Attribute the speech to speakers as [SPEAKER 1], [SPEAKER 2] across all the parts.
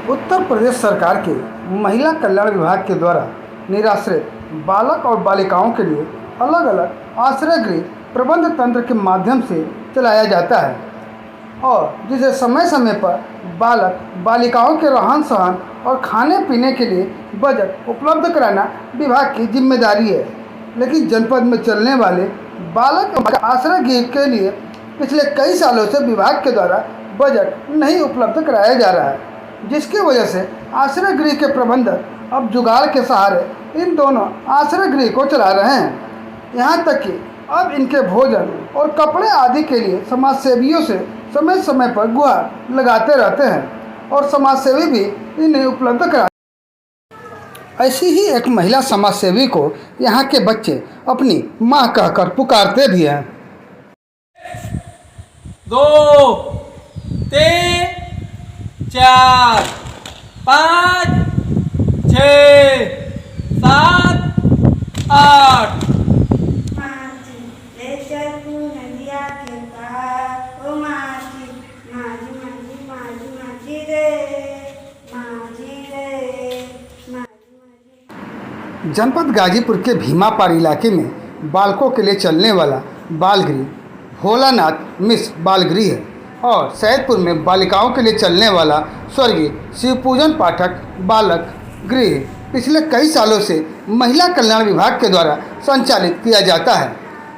[SPEAKER 1] उत्तर प्रदेश सरकार के महिला कल्याण विभाग के द्वारा निराश्रित बालक और बालिकाओं के लिए अलग अलग आश्रय गृह प्रबंध तंत्र के माध्यम से चलाया जाता है और जिसे समय समय पर बालक बालिकाओं के रहन सहन और खाने पीने के लिए बजट उपलब्ध कराना विभाग की जिम्मेदारी है। लेकिन जनपद में चलने वाले बालक आश्रय गृह के लिए पिछले कई सालों से विभाग के द्वारा बजट नहीं उपलब्ध कराया जा रहा है, जिसकी वजह से आश्रय गृह के प्रबंधक अब जुगाड़ के सहारे इन दोनों आश्रय गृह को चला रहे हैं। यहाँ तक कि अब इनके भोजन और कपड़े आदि के लिए समाज सेवियों से समय समय पर गुहार लगाते रहते हैं और समाज सेवी भी इन्हें उपलब्ध करा। ऐसी ही एक महिला समाज सेवी को यहाँ के बच्चे अपनी माँ कहकर पुकारते भी हैं।
[SPEAKER 2] 2 3 4 5 6 7 8
[SPEAKER 1] जनपद गाजीपुर के भीमापार इलाके में बालकों के लिए चलने वाला बालगृह भोलानाथ मिश्र बालगृह है और सैदपुर में बालिकाओं के लिए चलने वाला स्वर्गीय शिवपूजन पाठक बालक गृह पिछले कई सालों से महिला कल्याण विभाग के द्वारा संचालित किया जाता है।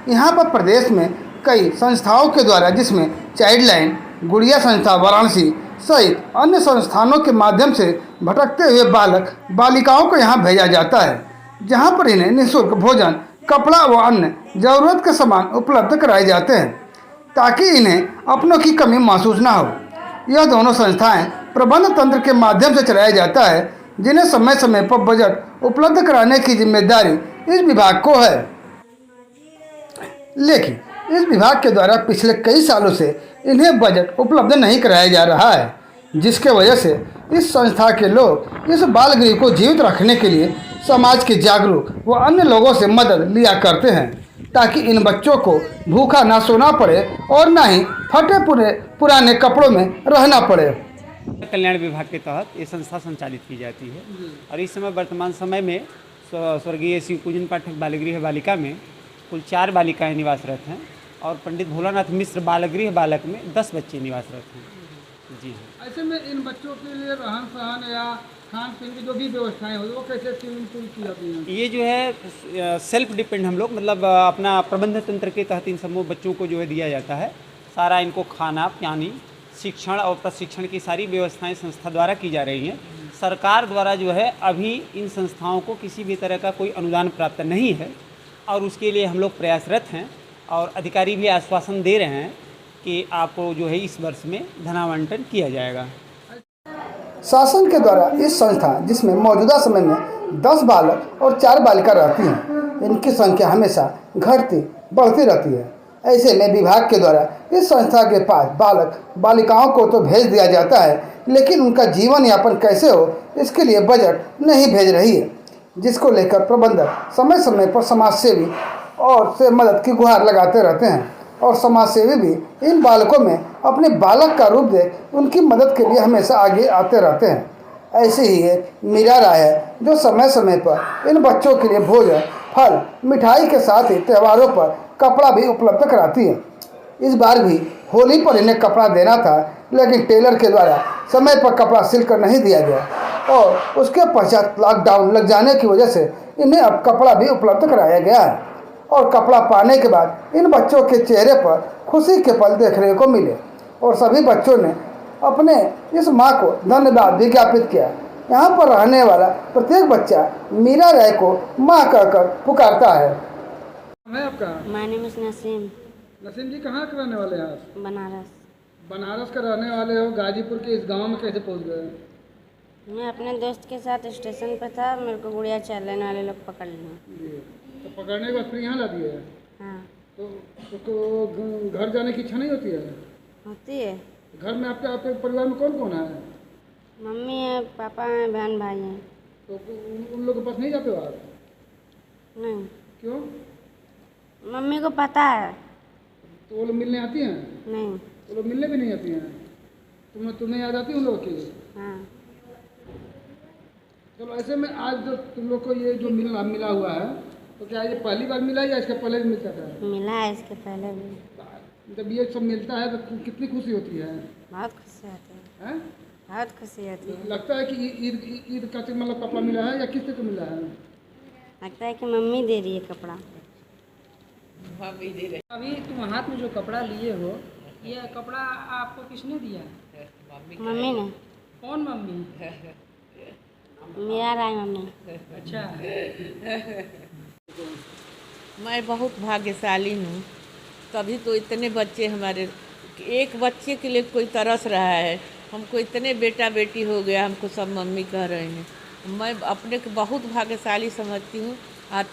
[SPEAKER 1] यहाँ पर प्रदेश में कई संस्थाओं के द्वारा, जिसमें चाइल्डलाइन, गुड़िया संस्था वाराणसी सहित अन्य संस्थानों के माध्यम से भटकते हुए बालक बालिकाओं को यहाँ भेजा जाता है, जहाँ पर इन्हें निःशुल्क भोजन, कपड़ा व अन्य जरूरत के सामान उपलब्ध कराए जाते हैं ताकि इन्हें अपनों की कमी महसूस ना हो। यह दोनों संस्थाएं प्रबंध तंत्र के माध्यम से चलाया जाता है, जिन्हें समय समय पर बजट उपलब्ध कराने की जिम्मेदारी इस विभाग को है। लेकिन इस विभाग के द्वारा पिछले कई सालों से इन्हें बजट उपलब्ध नहीं कराया जा रहा है, जिसके वजह से इस संस्था के लोग इस बाल गृह को जीवित रखने के लिए समाज के जागरूक व अन्य लोगों से मदद लिया करते हैं ताकि इन बच्चों को भूखा ना सोना पड़े और ना ही फटे पुराने कपड़ों में रहना पड़े।
[SPEAKER 3] कल्याण विभाग के तहत ये संस्था संचालित की जाती है और इस समय वर्तमान समय में स्वर्गीय शिवपूजन पाठक बालगृह बालिका में कुल 4 बालिकाएं निवासरत हैं और पंडित भोलानाथ मिश्र बालगृह बालक में 10 बच्चे निवासरत हैं। जी हाँ।
[SPEAKER 1] ऐसे में इन बच्चों के लिए रहन सहन या खान पीन की जो भी व्यवस्थाएं हो वो कैसे की जाती हैं?
[SPEAKER 3] ये जो है सेल्फ डिपेंड हम लोग मतलब अपना प्रबंध तंत्र के तहत इन समूह बच्चों को जो है दिया जाता है। सारा इनको खाना पानी शिक्षण और प्रशिक्षण की सारी व्यवस्थाएं संस्था द्वारा की जा रही हैं। सरकार द्वारा जो है अभी इन संस्थाओं को किसी भी तरह का कोई अनुदान प्राप्त नहीं है और उसके लिए हम लोग प्रयासरत हैं और अधिकारी भी आश्वासन दे रहे हैं कि आपको जो है इस वर्ष में धनावंटन किया जाएगा।
[SPEAKER 1] शासन के द्वारा इस संस्था, जिसमें मौजूदा समय में 10 बालक और 4 बालिका रहती हैं, इनकी संख्या हमेशा घटती बढ़ती रहती है। ऐसे में विभाग के द्वारा इस संस्था के पास बालक बालिकाओं को तो भेज दिया जाता है, लेकिन उनका जीवन यापन कैसे हो इसके लिए बजट नहीं भेज रही है, जिसको लेकर प्रबंधक समय समय पर समाज सेवी और से मदद की गुहार लगाते रहते हैं और समाज सेवी भी इन बालकों में अपने बालक का रूप देख उनकी मदद के लिए हमेशा आगे आते रहते हैं। ऐसे ही एक मीरा राय है जो समय समय पर इन बच्चों के लिए भोजन, फल, मिठाई के साथ ही त्योहारों पर कपड़ा भी उपलब्ध कराती है। इस बार भी होली पर इन्हें कपड़ा देना था, लेकिन टेलर के द्वारा समय पर कपड़ा सिलकर नहीं दिया गया और उसके पश्चात लॉकडाउन लग जाने की वजह से इन्हें अब कपड़ा भी उपलब्ध कराया गया है और कपड़ा पाने के बाद इन बच्चों के चेहरे पर खुशी के पल देखने को मिले और सभी बच्चों ने अपने इस माँ को धन्यवाद भी ज्ञापित किया। यहाँ पर रहने वाला प्रत्येक बच्चा मीरा राय को माँ कहकर पुकारता है। आपका
[SPEAKER 4] my name is Naseem.
[SPEAKER 1] Naseem ji कहाँ के रहने वाले हैं आप?
[SPEAKER 4] बनारस।
[SPEAKER 1] बनारस का रहने वाले हो। गाजीपुर के इस गांव में कैसे पहुँच गए?
[SPEAKER 4] मैं अपने दोस्त के साथ स्टेशन पर था, मेरे को गुड़िया चलाने वाले लोग पकड़ लिए।
[SPEAKER 1] तो पकड़ने के बाद फिर यहाँ ला दिए?
[SPEAKER 4] हाँ।
[SPEAKER 1] तो घर जाने की इच्छा नहीं होती है?
[SPEAKER 4] होती है।
[SPEAKER 1] घर में आपके परिवार में कौन कौन है?
[SPEAKER 4] मम्मी है, पापा हैं, बहन भाई हैं।
[SPEAKER 1] तो उन लोगों के पास नहीं जाते हो आप?
[SPEAKER 4] नहीं।
[SPEAKER 1] क्यों?
[SPEAKER 4] मम्मी को पता है।
[SPEAKER 1] तो वो लोग मिलने आती हैं?
[SPEAKER 4] नहीं।
[SPEAKER 1] वो लोग मिलने भी नहीं आती हैं? तुम्हें याद आती है उन लोगों की?
[SPEAKER 4] हाँ।
[SPEAKER 1] चलो ऐसे में आज जो तुम लोग को ये जो मिला हुआ है, तो क्या ये पहली बार मिला या इसके पहले भी मिलता था?
[SPEAKER 4] मिला है इसके पहले भी।
[SPEAKER 1] जब ये सब मिलता है तो कितनी खुशी होती है?
[SPEAKER 4] बहुत खुशी होती है,
[SPEAKER 1] हैं?
[SPEAKER 4] बहुत खुशी होती है।
[SPEAKER 1] लगता है कि ईद का मतलब कपड़ा मिला है या किससे को मिला है?
[SPEAKER 4] लगता है कि मम्मी दे रही है कपड़ा।
[SPEAKER 5] अभी तुम हाथ में जो कपड़ा लिए हो, ये कपड़ा आपको किसने दिया?
[SPEAKER 4] मम्मी ने।
[SPEAKER 5] कौन मम्मी?
[SPEAKER 4] मेरा राय मम्मी।
[SPEAKER 5] अच्छा,
[SPEAKER 6] मैं बहुत भाग्यशाली हूँ, तभी तो इतने बच्चे हमारे, एक बच्चे के लिए कोई तरस रहा है। हमको इतने बेटा बेटी हो गया, हमको सब मम्मी कह रहे हैं। मैं अपने को बहुत भाग्यशाली समझती हूँ।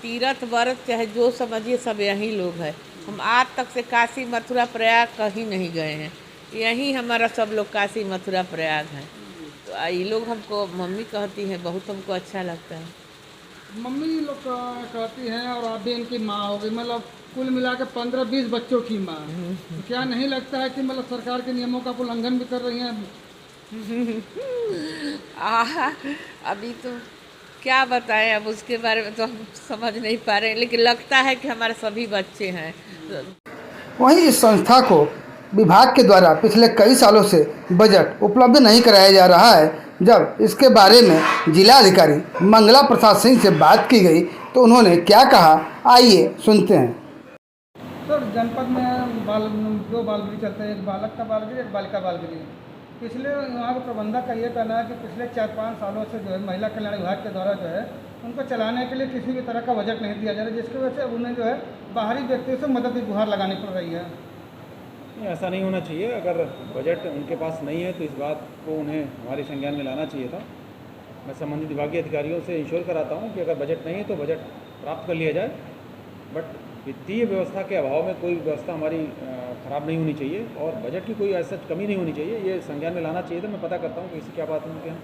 [SPEAKER 6] तीर्थ व्रत चाहे जो समझिए, सब यहीं लोग हैं। हम आज तक से काशी मथुरा प्रयाग कहीं नहीं गए हैं, यहीं हमारा सब लोग काशी मथुरा प्रयाग है। तो ये लोग हमको मम्मी कहती हैं, बहुत हमको अच्छा लगता है।
[SPEAKER 1] मम्मी लोग कहती हैं और आप भी इनकी माँ हो गई, मतलब कुल मिला के 15-20 बच्चों की माँ। तो क्या नहीं लगता है कि मतलब सरकार के नियमों का उल्लंघन भी कर रही हैं?
[SPEAKER 6] अभी तो क्या बताएं, अब उसके बारे में तो हम समझ नहीं पा रहे हैं, लेकिन लगता है कि हमारे सभी बच्चे हैं।
[SPEAKER 1] वहीं इस संस्था को विभाग के द्वारा पिछले कई सालों से बजट उपलब्ध नहीं कराया जा रहा है। जब इसके बारे में जिला अधिकारी मंगला प्रसाद सिंह से बात की गई तो उन्होंने क्या कहा, आइए सुनते हैं। सर, जनपद में दो बालगृह चलते हैं, एक बालक का बालगृह, एक बालिका बालगृह। पिछले वहाँ के प्रबंधक का ये कहना है कि पिछले 4-5 सालों से जो है महिला कल्याण विभाग के द्वारा जो है उनको चलाने के लिए किसी भी तरह का बजट नहीं दिया जा रहा है, जिसकी वजह से उन्हें जो है बाहरी व्यक्तियों से मदद की गुहार लगानी पड़ रही है।
[SPEAKER 7] नहीं, ऐसा नहीं होना चाहिए। अगर बजट उनके पास नहीं है तो इस बात को उन्हें हमारे संज्ञान में लाना चाहिए था। मैं संबंधित विभागीय अधिकारियों से इंश्योर कराता हूँ कि अगर बजट नहीं है तो बजट प्राप्त कर लिया जाए। बट वित्तीय व्यवस्था के अभाव में कोई व्यवस्था हमारी ख़राब नहीं होनी चाहिए और बजट की कोई ऐसा कमी नहीं होनी चाहिए, ये संज्ञान में लाना चाहिए था। मैं पता करता हूँ कि इससे क्या बात है उनके यहाँ।